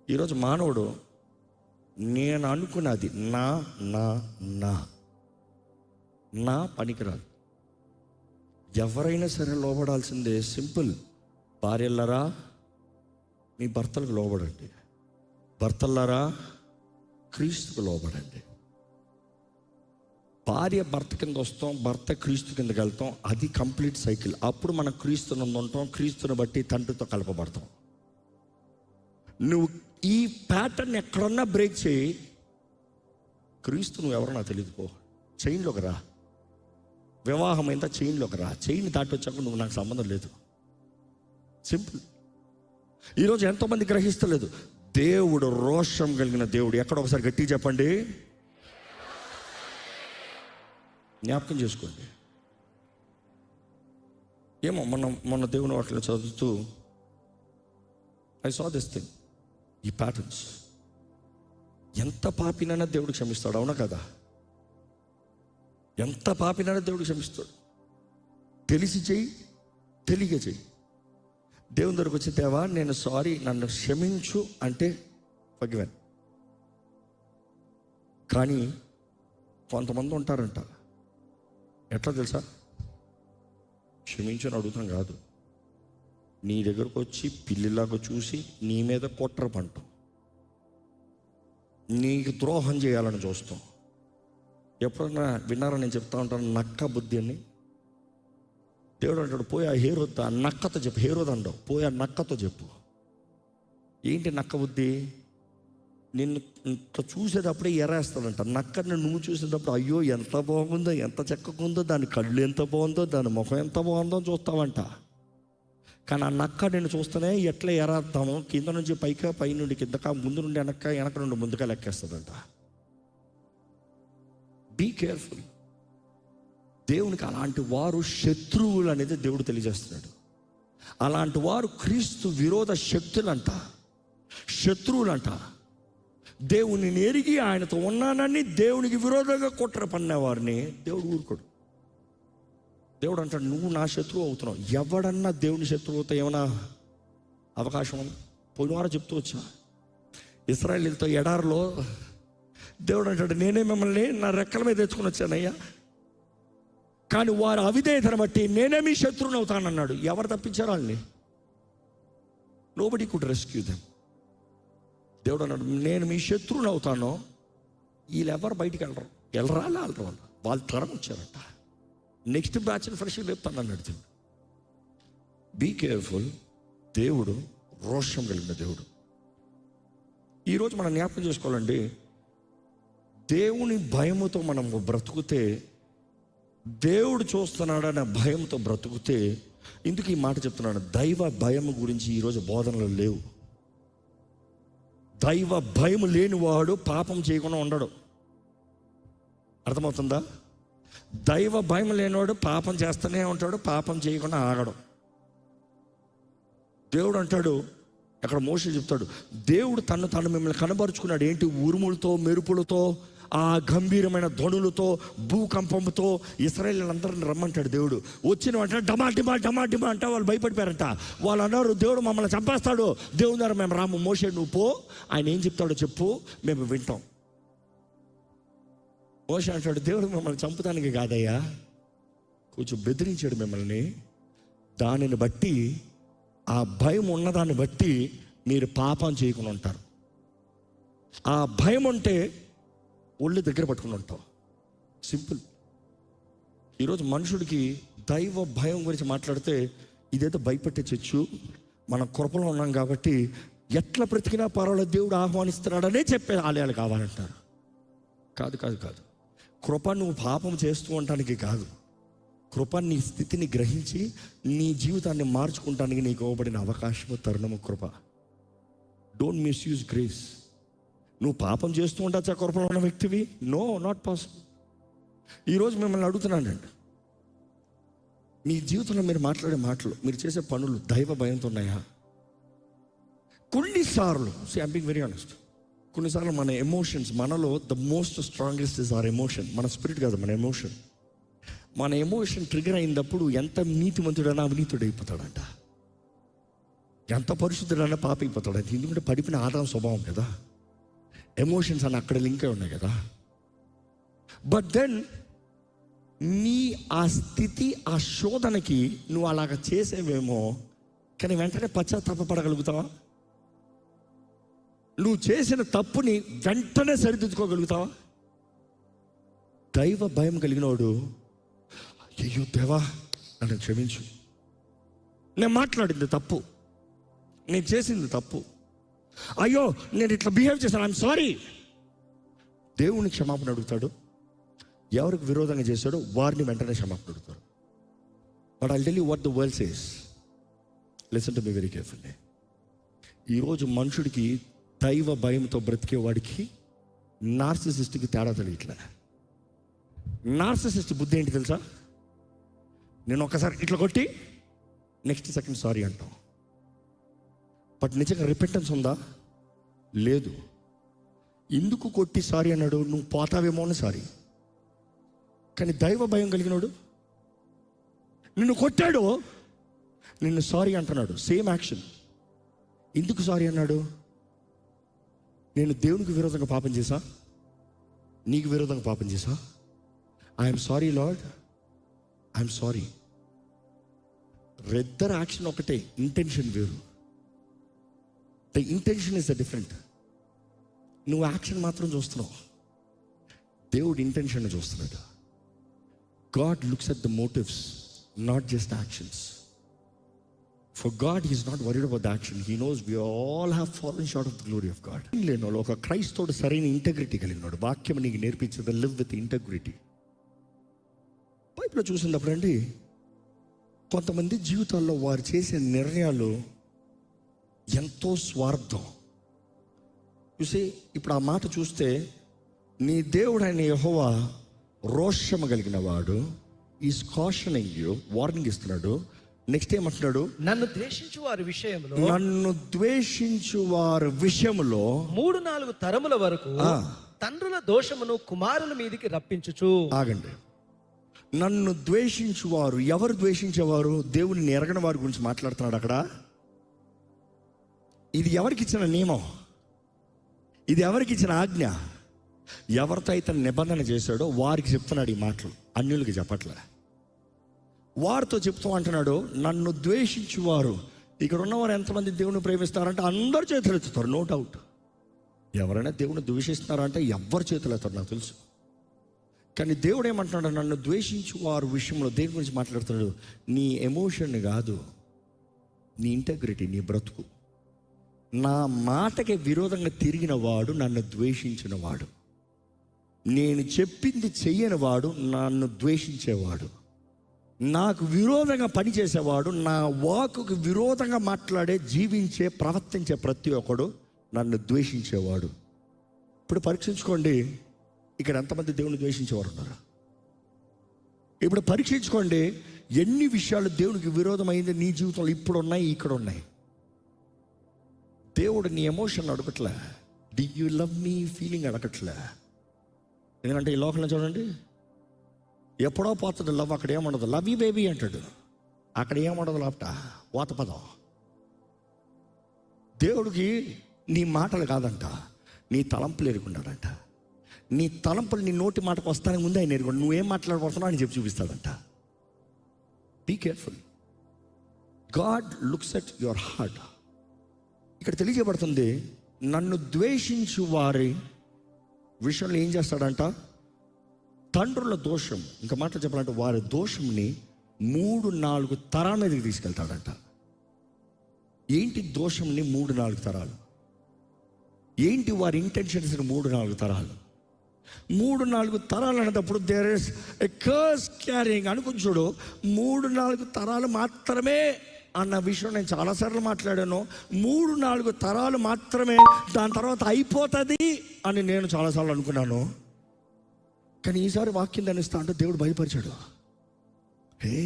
ఈరోజు మానవుడు నేను అనుకున్నది నా నా నా నా పనికిరాదు. ఎవరైనా సరే లోబడాల్సిందే. సింపుల్. భార్యలారా మీ భర్తలకు లోబడండి, భర్తలారా క్రీస్తుకు లోబడండి. భార్య భర్త కింద వస్తాం, భర్త క్రీస్తు కిందకి వెళ్తాం. అది కంప్లీట్ సైకిల్. అప్పుడు మనం క్రీస్తుని ఉంటాం, క్రీస్తుని బట్టి తండ్రితో కలపబడతాం. నువ్వు ఈ ప్యాటర్న్ ఎక్కడన్నా బ్రేక్ చేయి, క్రీస్తు నువ్వు ఎవరో నాకు తెలియదు, పో చైన్లోకి రా. వివాహం అయిందా చైన్లోకి రా. చైన్ దాటి వచ్చాక నువ్వు నాకు సంబంధం లేదు. సింపుల్. ఈరోజు ఎంతోమంది గ్రహిస్తలేదు. దేవుడు రోషం కలిగిన దేవుడు. ఎక్కడ ఒకసారి గట్టిగా చెప్పండి, జ్ఞాపకం చేసుకోండి. ఏమో మొన్న దేవుని వాటిలో చదువుతూ ఐ సా దిస్ థింగ్, ఈ ప్యాటర్న్స్. ఎంత పాపినైనా దేవుడు క్షమిస్తాడు, అవునా కదా? ఎంత పాపినైనా దేవుడు క్షమిస్తాడు. తెలిసి చెయ్యి, తెలియక చెయ్యి. దేవుని దగ్గరకు వచ్చి, దేవా నేను సారీ, నన్ను క్షమించు అంటే ఫర్గివెన్. కానీ కొంతమంది ఉంటారంట, ఎట్లా తెలుసా? క్షమించని అడుగుతాం కాదు, నీ దగ్గరకు వచ్చి పిల్లిలాగా చూసి నీ మీద కుట్ర పంటాం, నీకు ద్రోహం చేయాలని చూస్తాం. ఎప్పుడన్నా విన్నారా? నేను చెప్తా ఉంటాను, నక్క బుద్ధి అని. దేవుడు అంటాడు, పోయి ఆ హేరోతో ఆ నక్కతో చెప్పు. హేరోద్ అంటావు, పోయి ఆ నక్కతో చెప్పు. ఏంటి నక్క బుద్ధి? నిన్ను చూసేటప్పుడే ఎరేస్తాడంట. నక్కని నువ్వు చూసేటప్పుడు అయ్యో ఎంత బాగుందో, ఎంత చక్కగా దాని కళ్ళు ఎంత బాగుందో, దాని ముఖం ఎంత బాగుందో చూస్తావంట. కానీ ఆ నక్క నేను చూస్తేనే ఎట్లా ఎరేస్తాము, కింద నుంచి పైకా, పై నుండి కిందక, ముందు నుండి వెనక, వెనక నుండి ముందుగా లెక్కేస్తుందంట. Be careful. దేవునికి అలాంటి వారు శత్రువులు అనేది దేవుడు తెలియజేస్తున్నాడు. అలాంటి వారు క్రీస్తు విరోధ శక్తులంట, శత్రువులంట. దేవుని ఎరిగి ఆయనతో ఉన్నానని దేవునికి విరోధంగా కుట్ర పన్నేవారిని దేవుడు ఊరుకోడు. దేవుడు అంటాడు, నువ్వు నా శత్రువు అవుతున్నావు. ఎవడన్నా దేవుని శత్రువు అవుతా ఏమన్నా అవకాశం ఉంది? పోయిన వారు చెప్తూ వచ్చా, ఇశ్రాయేలీయులతో ఎడారిలో దేవుడు అంటాడు, నేనే మిమ్మల్ని నా రెక్కల మీద తెచ్చుకుని వచ్చానయ్యా, కానీ వారు అవిధేయతను బట్టి నేనే మీ శత్రువుని అవుతానన్నాడు. ఎవరు తప్పించారు వాళ్ళని? Nobody could rescue them. దేవుడు అన్నాడు, నేను మీ శత్రువుని అవుతాను, వీళ్ళు ఎవరు బయటికి వెళ్ళరా వాళ్ళు తరం వచ్చారంట. నెక్స్ట్ బ్యాచ్ని ఫ్రెష్గా లేపుతాను అన్నాడు. Be careful. దేవుడు రోషం కలిగిన దేవుడు. ఈరోజు మనం జ్ఞాపకం చేసుకోవాలండి, దేవుని భయముతో మనం బ్రతుకుతే, దేవుడు చూస్తున్నాడనే భయంతో బ్రతుకుతే. ఇందుకు ఈ మాట చెప్తున్నాను, దైవ భయం గురించి ఈరోజు బోధనలు లేవు. దైవ భయం లేనివాడు పాపం చేయకుండా ఉండడు. అర్థమవుతుందా? దైవ భయం లేనివాడు పాపం చేస్తూనే ఉంటాడు, పాపం చేయకుండా ఆగడు. దేవుడు అంటాడు, అక్కడ మోషే చెప్తాడు, దేవుడు తను మిమ్మల్ని కనబరుచుకున్నాడు. ఏంటి? ఉరుములతో, మెరుపులతో, ఆ గంభీరమైన ధ్వనులతో, భూకంపంతో ఇశ్రాయేలీయులందరిని రమ్మంటాడు. దేవుడు వచ్చిన వెంటనే డమా డిమా డమా డిమా అంటే వాళ్ళు భయపడిపోయారంట. వాళ్ళు అన్నారు, దేవుడు మమ్మల్ని చంపేస్తాడు, దేవుని ద్వారా మేము రాము. మోషే నువ్వు పో, ఆయన ఏం చెప్తాడో చెప్పు, మేము వింటాం. మోషే అంటాడు, దేవుడు మమ్మల్ని చంపుతానికి కాదయ్యా, కొంచెం బెదిరించాడు మిమ్మల్ని. దానిని బట్టి, ఆ భయం ఉన్నదాన్ని బట్టి మీరు పాపం చేయకుండా ఉంటారు. ఆ భయం ఉంటే ఒళ్ళు దగ్గర పట్టుకుని ఉంటాం. సింపుల్. ఈరోజు మనుషుడికి దైవ భయం గురించి మాట్లాడితే ఇదేదో భయపెట్టే చచ్చు, మన కృపలో ఉన్నాం కాబట్టి ఎట్లా బ్రతికినా పర్వాలేదు, దేవుడు ఆహ్వానిస్తున్నాడనే చెప్పే ఆలయాలు కావాలంటారు. కాదు కాదు కాదు. కృప నువ్వు పాపం చేస్తూ ఉండటానికి కాదు. కృప నీ స్థితిని గ్రహించి నీ జీవితాన్ని మార్చుకుంటానికి నీకు ఇవ్వబడిన అవకాశము, తరుణము కృప. Don't misuse grace. నువ్వు పాపం చేస్తూ ఉండొచ్చా కృపలో ఉన్న వ్యక్తివి? No, not possible. ఈరోజు మిమ్మల్ని అడుగుతున్నానండి, మీ జీవితంలో మీరు మాట్లాడే మాటలు, మీరు చేసే పనులు దైవ భయంతో ఉన్నాయా? కొన్నిసార్లు ఐమ్ బీయింగ్ వెరీ ఆనెస్ట్, కొన్నిసార్లు మన ఎమోషన్స్, మనలో the most strongest is our emotion. మన స్పిరిట్ కాదు, మన ఎమోషన్. మన ఎమోషన్ ట్రిగర్ అయినప్పుడు ఎంత నీతిమంతుడైనా అవినీతుడు అయిపోతాడంట. ఎంత పరిశుద్ధుడన్నా పాప అయిపోతాడు. అది ఎందుకంటే పడిపోయిన ఆదాం స్వభావం కదా, ఎమోషన్స్ అని అక్కడ లింకే ఉన్నాయి కదా. బట్ దెన్ నీ ఆ స్థితి, ఆ శోధనకి నువ్వు అలాగ చేసేవేమో, కానీ వెంటనే పశ్చాత్తాపడగలుగుతావా? నువ్వు చేసిన తప్పుని వెంటనే సరిదిద్దుకోగలుగుతావా? దైవ భయం కలిగినోడు, అయ్యో దేవా నన్ను క్షమించు, నేను మాట్లాడింది తప్పు, నేను చేసింది తప్పు, అయ్యో నేను ఇట్లా బిహేవ్ చేశాను, ఐఎమ్ సారీ. దేవుని క్షమాపణ అడుగుతాడు. ఎవరికి విరోధంగా చేశాడో వారిని వెంటనే క్షమాపణ అడుగుతారు. But I'll tell you what the world says. Listen to me very carefully. ఈరోజు మనుషుడికి దైవ భయంతో బ్రతికేవాడికి నార్సిసిస్ట్కి తేడా తెలియట్లే. నార్సిసిస్ట్ బుద్ధి ఏంటి తెలుసా? నేను ఒకసారి ఇట్లా కొట్టి నెక్స్ట్ సెకండ్ సారీ అంటాం. బట్ నిజంగా రిపెంటెన్స్ ఉందా? లేదు. ఎందుకు కొట్టి సారీ అన్నాడు? నువ్వు పోతావేమో అని సారీ. కానీ దైవ భయం కలిగినాడు, నిన్ను కొట్టాడు, నిన్ను సారీ అంటున్నాడు, సేమ్ యాక్షన్. ఎందుకు సారీ అన్నాడు? నేను దేవునికి విరోధంగా పాపం చేశా, నీకు విరోధంగా పాపం చేశా, I'm sorry lord, I'm sorry. ఇద్దరు యాక్షన్ ఒకటే, ఇంటెన్షన్ వేరు. The intention is the different. నువ్వు యాక్షన్ మాత్రం చూస్తున్నావు, దేవుడు ఇంటెన్షన్ చూస్తున్నాడు. God looks at the motives, not just actions. For God, He is not worried about the action. He knows we all have fallen short of the glory of God. లేనోళ్ళు ఒక క్రైస్తవుడు సరైన integrity కలిగినాడు. వాక్యం నీకు నేర్పించేది live with integrity. బైబిల్లో చూసినప్పుడు అండి, కొంతమంది జీవితాల్లో వారు చేసే నిర్ణయాలు ఎంతో స్వార్థం. చూసి ఇప్పుడు ఆ మాట చూస్తే, నీ దేవుడైన యెహోవా రోషము కలిగిన వాడు, ఈస్ కాషనింగ్ యు, వార్నింగ్ ఇస్తున్నాడు. నెక్స్ట్ ఏమంటున్నాడు? నన్ను ద్వేషించు వారి విషయములో 3-4 తరముల వరకు తండ్రుల దోషమును కుమారుల మీదికి రప్పించుచు. ఆగండి. నన్ను ద్వేషించువారు, ఎవరు ద్వేషించేవారు? దేవుని ఎరగని వారి గురించి మాట్లాడుతున్నాడు అక్కడ. ఇది ఎవరికి ఇచ్చిన నియమం? ఇది ఎవరికి ఇచ్చిన ఆజ్ఞ? ఎవరితో అయితే నిబంధన చేశాడో వారికి చెప్తున్నాడు ఈ మాటలు, అన్యులకి చెప్పట్లే. వారితో చెప్తూ అంటున్నాడు, నన్ను ద్వేషించువారు. ఇక్కడ ఉన్నవారు ఎంతమంది దేవుని ప్రేమిస్తారంటే అందరు చేతులు ఎత్తుతారు, నో డౌట్. ఎవరైనా దేవుని ద్వేషిస్తున్నారంటే ఎవరు చేతులు ఎత్తారు నాకు తెలుసు. కానీ దేవుడు ఏమంటున్నాడు? నన్ను ద్వేషించు వారి విషయంలో దేని గురించి మాట్లాడుతున్నాడు? నీ ఎమోషన్ కాదు, నీ ఇంటెగ్రిటీ, నీ బ్రతుకు. నా మాటకి విరోధంగా తిరిగిన వాడు నన్ను ద్వేషించిన వాడు. నేను చెప్పింది చెయ్యని వాడు నన్ను ద్వేషించేవాడు. నాకు విరోధంగా పనిచేసేవాడు, నా వాకుకు విరోధంగా మాట్లాడే, జీవించే, ప్రవర్తించే ప్రతి ఒక్కడు నన్ను ద్వేషించేవాడు. ఇప్పుడు పరీక్షించుకోండి, ఇక్కడ ఎంతమంది దేవుని ద్వేషించేవారు ఉన్నారు? ఇప్పుడు పరీక్షించుకోండి, ఎన్ని విషయాలు దేవునికి విరోధమైంది నీ జీవితంలో ఇప్పుడు ఉన్నాయి, ఇక్కడ ఉన్నాయి. దేవుడు నీ ఎమోషన్ అడగట్లే, do you love me feeling అడగట్లే. ఎందుకంటే ఈ లోకంలో చూడండి, ఎప్పుడో పోతుంది లవ్. అక్కడ ఏముండదు, లవ్ యూ బేబీ అంటాడు, అక్కడ ఏముండదు, లాప్ట వాత పదం. దేవుడికి నీ మాటలు కాదంట, నీ తలంపులు ఎరుగుండాలంట. నీ తలంపులు నీ నోటి మాటకు వస్తానికి ముందే ఆయన ఎరుగుండు. నువ్వేం మాట్లాడబోతున్నావు అని చెప్పి చూపిస్తాడంట. Be careful. God looks at your heart. ఇక్కడ తెలియజేయబడుతుంది, నన్ను ద్వేషించు వారి విషయంలో ఏం చేస్తాడంట? తండ్రుల దోషం, ఇంకా మాట చెప్పాలంటే వారి దోషంని 3-4 తరాల మీదకి తీసుకెళ్తాడంట. ఏంటి దోషంని 3-4 తరాలు? ఏంటి వారి ఇంటెన్షన్స్? 3-4 తరాలు. 3-4 తరాలు అనేటప్పుడు there is a curse carrying అనుకుని చూడు. 3-4 తరాలు మాత్రమే అన్న విషయం నేను చాలాసార్లు మాట్లాడాను. 3-4 తరాలు మాత్రమే, దాని తర్వాత అయిపోతుంది అని నేను చాలాసార్లు అనుకున్నాను. కానీ ఈసారి వాక్యం ధ్యానిస్తా అంటే దేవుడు భయపరిచాడు. హే,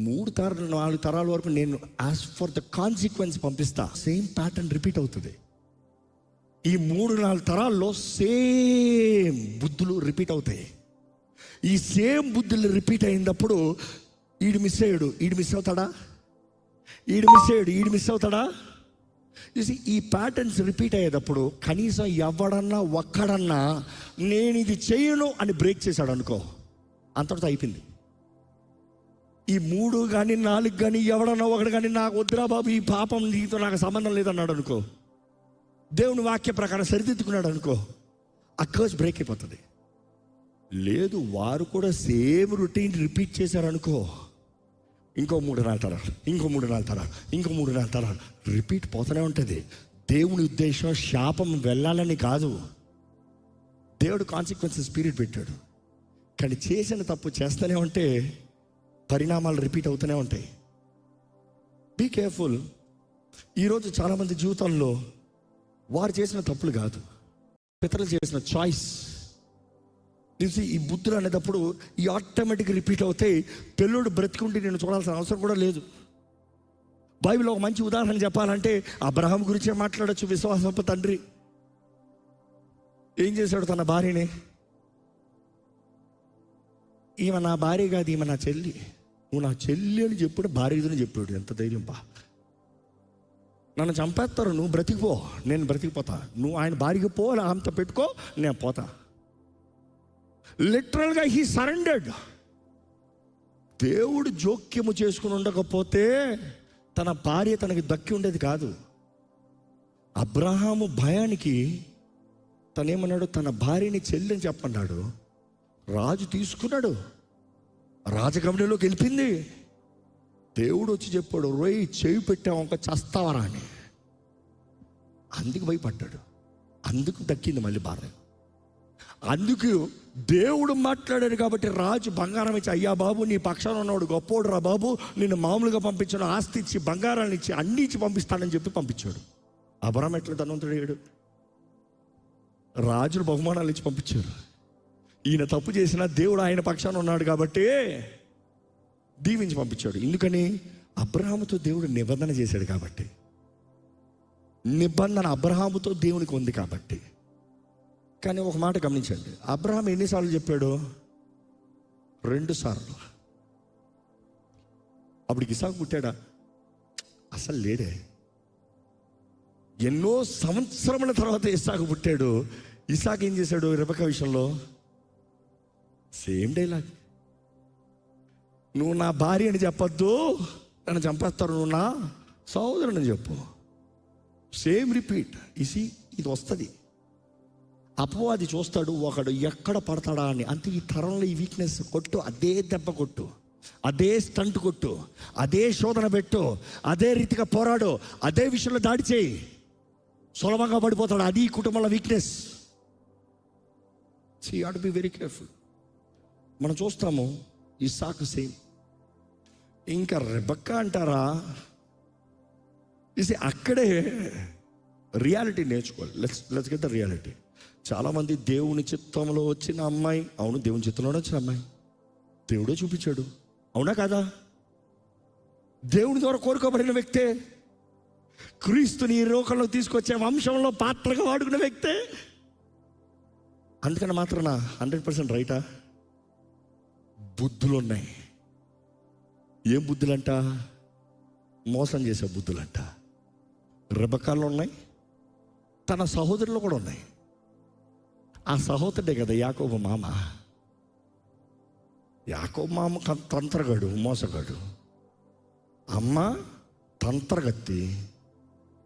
3-4 తరాల వరకు నేను యాజ్ ఫర్ ద కాన్సిక్వెన్స్ పంపిస్తా. సేమ్ ప్యాటర్న్ రిపీట్ అవుతుంది. ఈ 3-4 తరాల్లో సేమ్ బుద్ధులు రిపీట్ అవుతాయి. ఈ సేమ్ బుద్ధులు రిపీట్ అయినప్పుడు ఈడు మిస్ అయ్యాడు, ఈడు మిస్ అవుతాడా? ఈడు మిస్ అవుతాడా? ఈ ప్యాటర్న్స్ రిపీట్ అయ్యేటప్పుడు కనీసం ఎవడన్నా ఒక్కడన్నా నేను ఇది చేయను అని బ్రేక్ చేశాడు అనుకో, అంతటితో అయిపోయింది. ఈ 3 కానీ 4 కానీ ఎవడన్నా ఒకడు కానీ నాకు వద్దురా బాబు, ఈ పాపం నీతో నాకు సంబంధం లేదన్నాడు అనుకో, దేవుని వాక్య ప్రకారం సరిదిద్దుకున్నాడు అనుకో, ఆ కర్స్ బ్రేక్ అయిపోతుంది. లేదు, వారు కూడా సేమ్ రొటీన్ రిపీట్ చేశారనుకో, ఇంకో 3-4 తరాలు, ఇంకో 3-4 తరాలు, ఇంకో 3-4 తరాలు రిపీట్ పోతూనే ఉంటుంది. దేవుని ఉద్దేశం శాపం వెళ్ళాలని కాదు. దేవుడు కాన్సిక్వెన్సెస్ స్పిరిట్ పెట్టాడు, కానీ చేసిన తప్పు చేస్తూనే ఉంటే పరిణామాలు రిపీట్ అవుతూనే ఉంటాయి. Be careful. ఈరోజు చాలామంది జీవితాల్లో వారు చేసిన తప్పులు కాదు, పితరులు చేసిన చాయిస్. ఈ బుద్ధులు అనేటప్పుడు ఈ ఆటోమేటిక్ రిపీట్ అవుతాయి. పిల్లోడు బ్రతికుంటే నేను చూడాల్సిన అవసరం కూడా లేదు. బైబిల్లో ఒక మంచి ఉదాహరణ చెప్పాలంటే అబ్రహాం గురించే మాట్లాడచ్చు. విశ్వాసపు తండ్రి ఏం చేశాడు? తన భార్యని, ఈమె నా భార్య కాదు, ఈమె నా చెల్లి, నువ్వు నా చెల్లి అని చెప్పాడు. భార్యని చెప్పాడు. ఎంత ధైర్యం బా! నన్ను చంపేస్తారు, నువ్వు బ్రతికిపో, నేను బ్రతికిపోతా. నువ్వు ఆయన భార్యకి పో, ఆమెతో పెట్టుకో, నేను పోతా. లిటరల్గా హీ సరెండర్డ్. దేవుడు జోక్యము చేసుకుని ఉండకపోతే తన భార్య తనకి దక్కి ఉండేది కాదు. అబ్రహాము భయానికి తనేమన్నాడు? తన భార్యని చెల్లిని చెప్పన్నాడు. రాజు తీసుకున్నాడు, రాజగమనంలోకి వెళ్ళిపోయింది. దేవుడు వచ్చి చెప్పాడు, రోయ్ చేయి పెట్టావు ఒక చస్తావరా అని. అందుకు భయపడ్డాడు, అందుకు దక్కింది మళ్ళీ భార్య. అందుకు దేవుడు మాట్లాడాడు కాబట్టి రాజు బంగారం ఇచ్చి, అయ్యా బాబు నీ పక్షాన ఉన్నవాడు గొప్పోడు రా బాబు, నిన్ను మామూలుగా పంపించాను, ఆస్తి ఇచ్చి బంగారాన్ని ఇచ్చి అన్ని ఇచ్చి పంపిస్తానని చెప్పి పంపించాడు. అబ్రహాం ఎట్లా ధనవంతుడయ్యాడు? రాజులు బహుమానాలు ఇచ్చి పంపించారు. ఈయన తప్పు చేసినా దేవుడు ఆయన పక్షాన ఉన్నాడు కాబట్టి దీవించి పంపించాడు. ఎందుకని? అబ్రహాముతో దేవుడు నిబంధన చేశాడు కాబట్టి. నిబంధన అబ్రహాముతో దేవునికి ఉంది కాబట్టి. కానీ ఒక మాట గమనించండి, అబ్రహాం ఎన్నిసార్లు చెప్పాడు? 2 సార్లు. అప్పుడు ఇసాకు పుట్టాడా? అసలు లేడే. ఎన్నో సంవత్సరముల తర్వాత ఇసాకు పుట్టాడు. ఇసాకు ఏం చేశాడు? రెబెకా విషయంలో సేమ్ డైలాగ్. నువ్వు నా భార్య అని చెప్పొద్దు, నన్ను చంపేస్తారు, నువ్వు నా సహోదరుని చెప్పు. Same repeat. ఇది వస్తుంది. అపవాది చూస్తాడు, ఒకడు ఎక్కడ పడతాడా అని. అంతే ఈ తరంలో ఈ వీక్నెస్ కొట్టు, అదే దెబ్బ కొట్టు, అదే స్టంట్ కొట్టు, అదే శోధన పెట్టు, అదే రీతిగా పోరాడు, అదే విషయంలో దాడి చేయి, సులభంగా పడిపోతాడు. అది ఈ కుటుంబంలో weakness. You have to be very careful. మనం చూస్తాము ఇస్సాకు సేమ్. ఇంకా రెబెక్కా అంటారా? అక్కడే రియాలిటీ నేర్చుకోవాలి. Let's get the reality. చాలామంది దేవుని చిత్తంలో వచ్చిన అమ్మాయి, అవును దేవుని చిత్తంలోనే వచ్చిన అమ్మాయి, దేవుడే చూపించాడు, అవునా కాదా? దేవుని ద్వారా కోరుకోబడిన వ్యక్తే, క్రీస్తుని ఈ లోకంలో తీసుకొచ్చే వంశంలో పాత్రగా వాడుకున్న వ్యక్తే. అందుకని మాత్రాన 100% రైటా? బుద్ధులు ఉన్నాయి. ఏం బుద్ధులంట? మోసం చేసే బుద్ధులంట. రెబెక్కాలో ఉన్నాయి, తన సహోదరులు కూడా ఉన్నాయి. ఆ సహోదరుడే కదా యాకోబు మామ. యాకోబు మామ తంత్రగాడు, మోసగాడు. అమ్మ తంత్రగత్తి,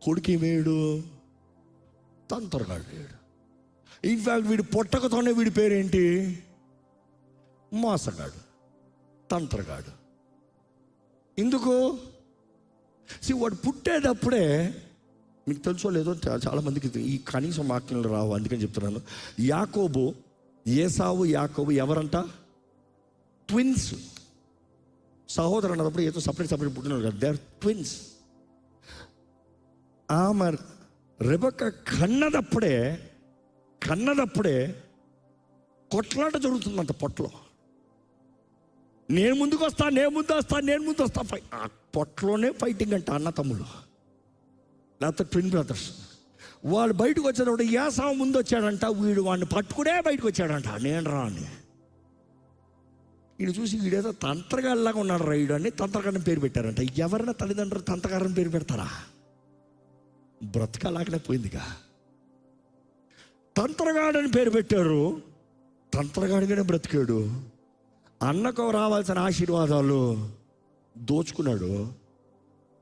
కొడుకు వేడు తంత్రగాడు. ఇన్ఫాక్ట్ వీడు పుట్టకతోనే వీడి పేరేంటి? మోసగాడు, తంత్రగాడు. ఎందుకు? వాడు పుట్టేటప్పుడే, మీకు తెలుసో లేదో చాలామందికి ఈ కనీసం వాక్యంలో రావు, అందుకని చెప్తున్నాను. యాకోబు, ఏసావు, యాకోబు ఎవరంట? ట్విన్స్. సహోదరు అన్నప్పుడు ఏదో సపరేట్ పుట్టినారు కదా, దే ఆర్ ట్విన్స్. ఆమె రెబెక్కా కన్నదప్పుడే కొట్లాట జరుగుతుందంట పొట్టలో. నేను ముందుకు వస్తా, నేను ముందు వస్తా. ఆ పొట్టలోనే ఫైటింగ్ అంట. అన్న తమ్ముళ్ళు, లేకపోతే ట్విన్ బ్రదర్స్. వాళ్ళు బయటకు వచ్చేటప్పుడు ఏసావు ముందు వచ్చాడంట, వీడు వాడిని పట్టుకునే బయటకు వచ్చాడంట, నేను రా అని. ఈయన చూసి వీడేదో తంత్రగాడిలాగా ఉన్నాడు రైడు అని తంత్రగాడిని పేరు పెట్టారంట. ఎవరైనా తల్లిదండ్రులు తంత్రగాడిని పేరు పెడతారా? బ్రతకలాగనే పోయిందిగా. తంత్రగాడని పేరు పెట్టారు, తంత్రగాడిగానే బ్రతికాడు. అన్నకు రావాల్సిన ఆశీర్వాదాలు దోచుకున్నాడు.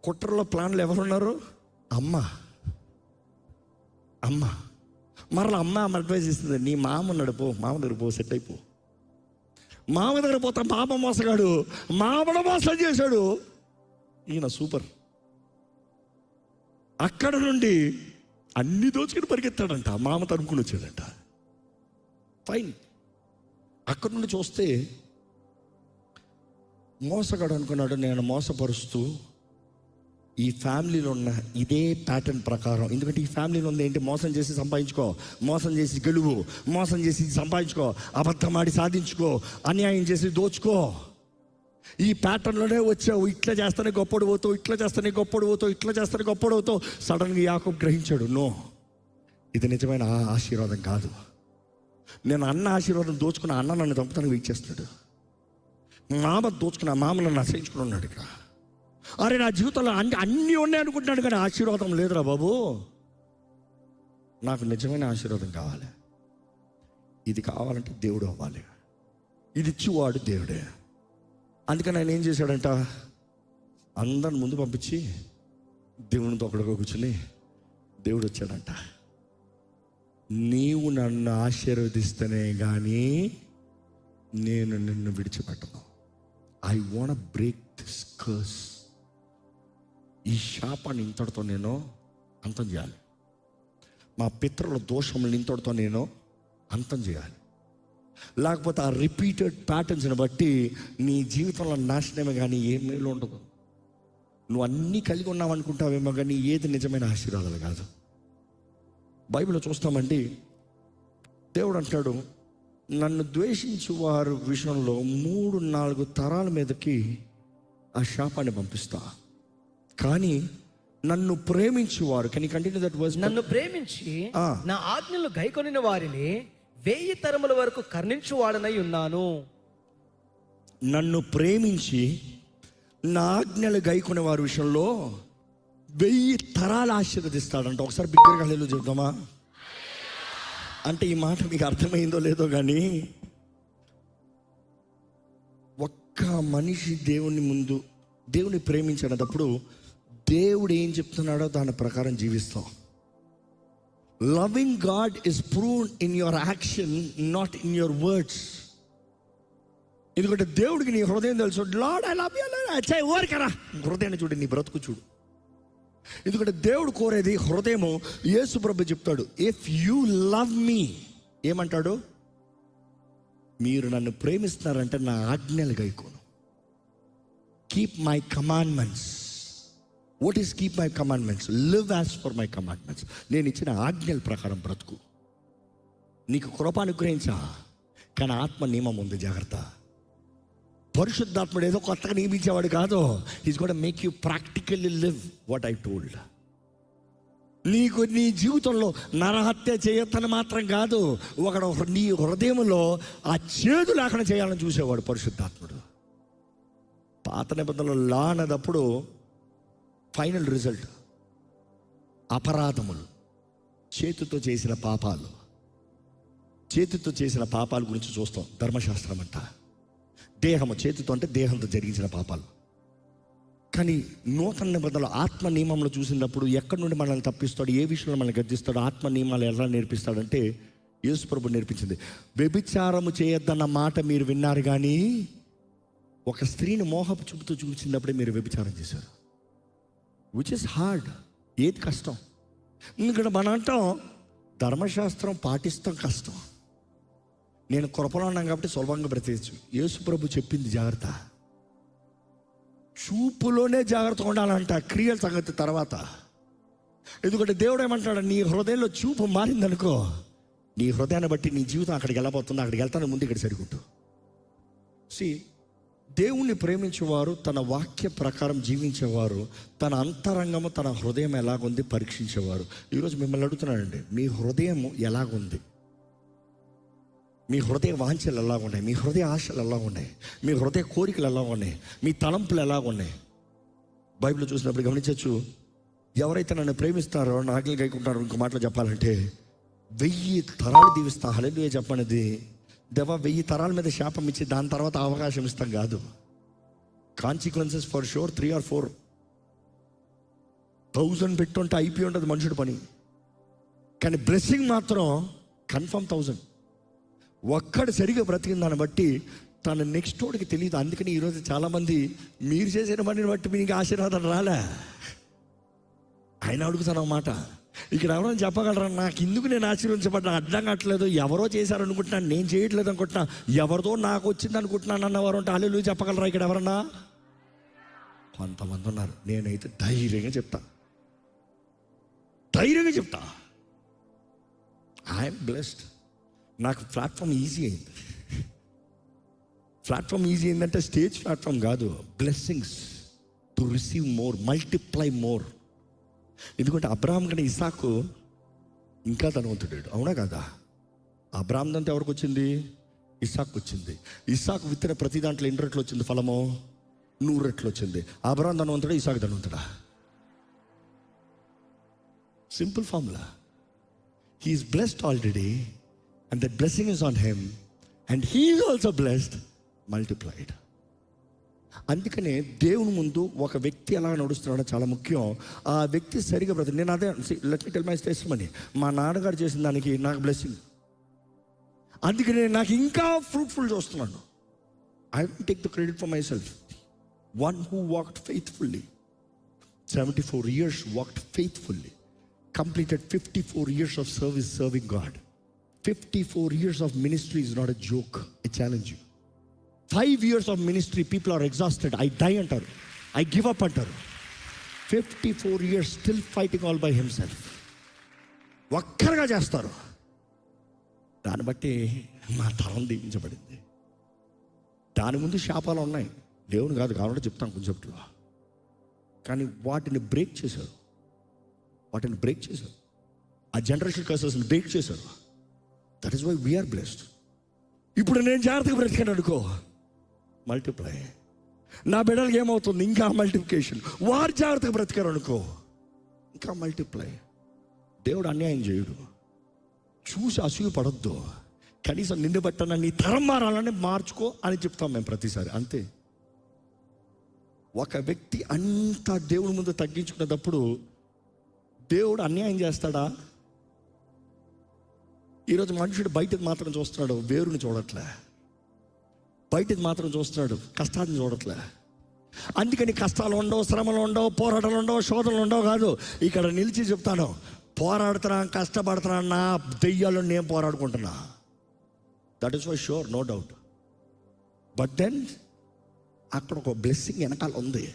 కుట్రలో ప్లాన్లు ఎవరున్నారు? అమ్మ మరలా అమ్మ అడ్వైజ్ ఇస్తుంది, నీ మామ ఉన్నాడు, పో మామ దగ్గర పో, సెట్ అయిపో. మామ దగ్గర పోతా మామ మోసగాడు, మామను మోసం చేశాడు. ఈయన సూపర్. అక్కడ నుండి అన్ని దోచుకుని పరిగెత్తాడంట, మామ తరుముకుని వచ్చాడంట. ఫైన్. అక్కడ నుండి చూస్తే మోసగాడు అనుకున్నాడు, నేను మోసపరుస్తూ ఈ ఫ్యామిలీలో ఉన్న ఇదే ప్యాటర్న్ ప్రకారం, ఎందుకంటే ఈ ఫ్యామిలీలో ఉంది ఏంటి, మోసం చేసి సంపాదించుకో, మోసం చేసి గెలువు, మోసం చేసి సంపాదించుకో, అబద్ధమాడి సాధించుకో, అన్యాయం చేసి దోచుకో. ఈ ప్యాటర్న్లోనే వచ్చావు. ఇట్లా చేస్తానే గొప్పడు పోతావు, ఇట్లా చేస్తానే గొప్పడు పోతావు, ఇట్లా చేస్తానే గొప్పడు పోతావు. సడన్గా యాకోబు గ్రహించాడు, నో, ఇది నిజమైన ఆశీర్వాదం కాదు. నేను అన్న ఆశీర్వాదం దోచుకున్న అన్న నన్ను చంపుతానికి వెయిట్ చేస్తున్నాడు. మామ దోచుకున్న మామ నన్ను అసహించుకుని ఉన్నాడు. ఇక్కడ అరే నా జీవితంలో అన్నీ ఉన్నాయి అనుకుంటున్నాడు, కానీ ఆశీర్వాదం లేదురా బాబు. నాకు నిజమైన ఆశీర్వాదం కావాలి. ఇది కావాలంటే దేవుడు అవ్వాలి, ఇది ఇచ్చివాడు దేవుడే. అందుకని ఆయన ఏం చేశాడంట, అందరిని ముందు పంపించి దేవునితో ఒకడిగా కూర్చుని దేవుడు వచ్చాడంట, నీవు నన్ను ఆశీర్వదిస్తేనే కానీ నేను నిన్ను విడిచిపెట్టను. I want break this curse. ఈ శాపాన్ని ఇంతటితో నేను అంతం చేయాలి. మా పితరుల దోషములను ఇంతటితో నేను అంతం చేయాలి. లేకపోతే ఆ రిపీటెడ్ ప్యాటర్న్స్ని బట్టి నీ జీవితంలో నాశనమే కానీ ఏ మేలు ఉండదు. నువ్వు అన్నీ కలిగి ఉన్నావు అనుకుంటావేమో కానీ ఏది నిజమైన ఆశీర్వాదాలు కాదు. బైబిల్లో చూస్తామండి, దేవుడు అంటాడు, నన్ను ద్వేషించు వారి విషయంలో 3-4 తరాల మీదకి ఆ శాపాన్ని పంపిస్తా. కానీ నన్ను ప్రేమించువారు, can you continue that verse? నన్ను ప్రేమించి నా ఆజ్ఞలు గైకొనిన వారిని 1000 తరముల వరకు కరుణించువాడనై ఉన్నాను. నన్ను ప్రేమించి నా ఆజ్ఞలు గైకొనే వారి విషయంలో 1000 తరాలు ఆశీర్వదిస్తాడంట. ఒకసారి బిగ్గరగా హల్లెలూయా చెప్దామా? అంటే ఈ మాట మీకు అర్థమైందో లేదో కానీ, ఒక్క మనిషి దేవుని ముందు దేవుని ప్రేమించినప్పుడు దేవుడు ఏం చెప్తున్నాడో దాని ప్రకారం జీవిస్తాం. Loving God is proved in your action, not in your words. ఎందుకంటే దేవుడికి నీ హృదయం తెలుసు. లార్డ్ ఐ లవ్ యు, అచ్చా ఊరికరా హృదయాన్ని చూడు, నీ బ్రతుకు చూడు. ఎందుకంటే దేవుడు కోరేది హృదయము. యేసు ప్రభు చెప్తాడు, ఇఫ్ యూ లవ్ మీ, ఏమంటాడు, మీరు నన్ను ప్రేమిస్తున్నారంటే నా ఆజ్ఞలు గైకోను. Keep my commandments. What is keep my commandments? Live as for my commandments. నేను ఇచ్చిన ఆజ్ఞల ప్రకారం బ్రతుకు. నీకు కృప అనుగ్రహించా, కానీ ఆత్మ నియమం ఉంది, జాగ్రత్త. పరిశుద్ధాత్ముడు ఏదో కొత్తగా నియమించేవాడు కాదు. He's got make you practically live what I told. నీకు నీ జీవితంలో నరహత్య చేయొద్దని మాత్రం కాదు, ఒకడు నీ హృదయంలో ఆ చేదు లేకుండా చేయాలని చూసేవాడు పరిశుద్ధాత్ముడు. పాత నిబంధనలో లా అన్నదప్పుడు ఫైనల్ రిజల్ట్ అపరాధములు, చేతితో చేసిన పాపాలు. చేతితో చేసిన పాపాల గురించి చూస్తాం ధర్మశాస్త్రం అంట. దేహము, చేతితో అంటే దేహంతో జరిగించిన పాపాలు. కానీ నూతన నిబంధనలో ఆత్మ నియమంలో చూసినప్పుడు ఎక్కడి నుండి మనల్ని తప్పిస్తాడు, ఏ విషయంలో మనల్ని గద్దిస్తాడు, ఆత్మ నియమాలు ఎలా నేర్పిస్తాడంటే యేసు ప్రభు నేర్పించింది. వ్యభిచారము చేయొద్దన్న మాట మీరు విన్నారు, కానీ ఒక స్త్రీని మోహపు చూపుతూ చూపించినప్పుడే మీరు వ్యభిచారం చేశారు. Which is hard. ఏది కష్టం? ఎందుకంటే మనం అంటాం ధర్మశాస్త్రం పాటిస్తాం కష్టం. నేను కృపలో ఉన్నాను కాబట్టి సులభంగా బ్రతికచ్చు. యేసు ప్రభు చెప్పింది జాగ్రత్త. చూపులోనే జాగ్రత్తగా ఉండాలంట, క్రియల సంగతి తర్వాత. ఎందుకంటే దేవుడు ఏమంటాడు, నీ హృదయంలో చూపు మారిందనుకో, నీ హృదయాన్ని బట్టి నీ జీవితం అక్కడికి వెళ్ళబోతుంది. అక్కడికి వెళ్తాను ముందు ఇక్కడ సరిగుట్టు. దేవుణ్ణి ప్రేమించేవారు, తన వాక్య ప్రకారం జీవించేవారు, తన అంతరంగము, తన హృదయం ఎలాగుంది పరీక్షించేవారు. ఈరోజు మిమ్మల్ని అడుగుతున్నానండి, మీ హృదయం ఎలాగుంది? మీ హృదయ వాంఛలు ఎలా ఉన్నాయి, మీ హృదయ ఆశలు ఎలా ఉన్నాయి, మీ హృదయ కోరికలు ఎలా ఉన్నాయి, మీ తలంపులు ఎలా ఉన్నాయి. బైబిల్ చూసినప్పుడు గమనించవచ్చు, ఎవరైతే నన్ను ప్రేమిస్తారో నా ఆజ్ఞలు గైకుంటారో, ఇంకో మాటలు చెప్పాలంటే 1000 తరాలు దీవిస్తా. హల్లెలూయా చెప్పనేది దేవా 1000 తరాల మీద శాపం ఇచ్చి దాని తర్వాత అవకాశం ఇస్తాం కాదు. కాన్సిక్వెన్సెస్ ఫర్ షూర్ 3 or 4 1000 పెట్టుంటే అయిపోయి ఉంటుంది మనుషుడి పని. కానీ బ్లెస్సింగ్ మాత్రం కన్ఫర్మ్ 1000. ఒక్కడు సరిగా బ్రతికిన దాన్ని బట్టి తన నెక్స్ట్ వాడికి తెలియదు. అందుకని ఈరోజు చాలామంది మీరు చేసిన పనిని బట్టి మీకు ఆశీర్వాదం రాలే. ఆయన అడుగుతాను అన్నమాట. ఇక్కడ ఎవరైనా చెప్పగలరా, నాకు ఇందుకు నేను ఆశీర్వదించబడ్డా అర్థం కావట్లేదు, ఎవరో చేశారనుకుంటున్నాను, నేను చేయట్లేదు అనుకుంటున్నా, ఎవరిదో నాకు వచ్చింది అనుకుంటున్నాను అన్నవారు ఉంటే హల్లెలూయా చెప్పగలరా ఇక్కడ ఎవరన్నా? కొంతమంది ఉన్నారు. నేనైతే ధైర్యంగా చెప్తా, ఐఎమ్ బ్లెస్డ్. నాకు ప్లాట్ఫామ్ ఈజీ అయింది. ప్లాట్ఫామ్ ఈజీ అయిందంటే స్టేజ్ ప్లాట్ఫామ్ కాదు, blessings to receive more, multiply more. ఎందుకంటే అబ్రహాం కన్నా ఇస్సాకు ఇంకా ధనవంతుడు, అవునా కదా? అబ్రహాం దంతా ఎవరికి వచ్చింది? ఇస్సాకు వచ్చింది. ఇస్సాకు విత్తిన ప్రతి దాంట్లో 2 రెట్లు వచ్చింది ఫలము, 100 రెట్లు వచ్చింది. అబ్రహాం ధనవంతుడా, ఇస్సాకు ధనవంతుడా? Simple formula. He is blessed already and that blessing is on him and he is also blessed, multiplied. అందుకనే దేవుని ముందు ఒక వ్యక్తి ఎలా నడుస్తున్నాడో చాలా ముఖ్యం. ఆ వ్యక్తి సరిగా బ్రతుకు. నేను అదే let me tell my testimony. మా నాన్నగారు చేసిన దానికి నాకు బ్లెస్సింగ్, అందుకనే నాకు ఇంకా ఫ్రూట్ఫుల్ చూస్తున్నాను. I will take the credit for myself. One who walked faithfully 74 years walked faithfully, completed 54 years of service serving God. 54 years of ministry is not a joke. I challenge you. 5 years of ministry, people are exhausted. I die antaru, I give up antaru. 54 years still fighting all by himself. ఒక్కరుగా చేస్తారు. దాన్ని బట్టి మా తరం దీవించబడింది. దాని ముందు శాపాలు ఉన్నాయి, దేవుని కాదు, కాబట్టి చెప్తాను కొంచెంలో. కానీ వాటిని బ్రేక్ చేశారు. ఆ జనరేషన్ కర్సెస్ని బ్రేక్ చేశారు. That is why we are blessed. ఇప్పుడు నేను జాగ్రత్తగా బ్రతికాను అనుకో, మల్టిప్లై. నా బిడ్డలకి ఏమవుతుంది? ఇంకా మల్టిప్లికేషన్. వారు జాగ్రత్తగా బ్రతికారు అనుకో, ఇంకా మల్టిప్లై. దేవుడు అన్యాయం చేయుడు. చూసి అసూయ పడొద్దు. కనీసం నిన్ను బట్టన నీ తరం మారాలని మార్చుకో అని చెప్తాం మేము ప్రతిసారి. అంతే. ఒక వ్యక్తి అంతా దేవుడి ముందు తగ్గించుకునేటప్పుడు దేవుడు అన్యాయం చేస్తాడా? ఈరోజు మనుషుడు బయటకు మాత్రం చూస్తున్నాడు, వేరుని చూడట్లే. బయటకు మాత్రం చూస్తున్నాడు, కష్టాన్ని చూడట్లే. అందుకని కష్టాలు ఉండవు, శ్రమలు ఉండవు, పోరాటాలు ఉండవు, శోధనలు ఉండవు కాదు. ఇక్కడ నిలిచి చెప్తాను, పోరాడుతున్నా, కష్టపడుతున్నా, నా దెయ్యాలు నేను పోరాడుకుంటున్నా. That is for sure, no doubt. But then అక్కడ ఒక బ్లెస్సింగ్ వెనకాల ఉంది,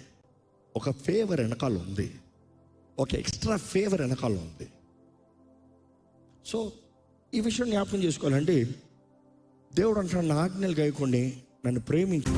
ఒక ఫేవర్ వెనకాల ఉంది, ఒక ఎక్స్ట్రా ఫేవర్ వెనకాల ఉంది. సో ఈ విషయం జ్ఞాపకం చేసుకోవాలండి. దేవుడు అంటున్నాడు, నా ఆజ్ఞలు గైకోండి, నన్ను ప్రేమించు.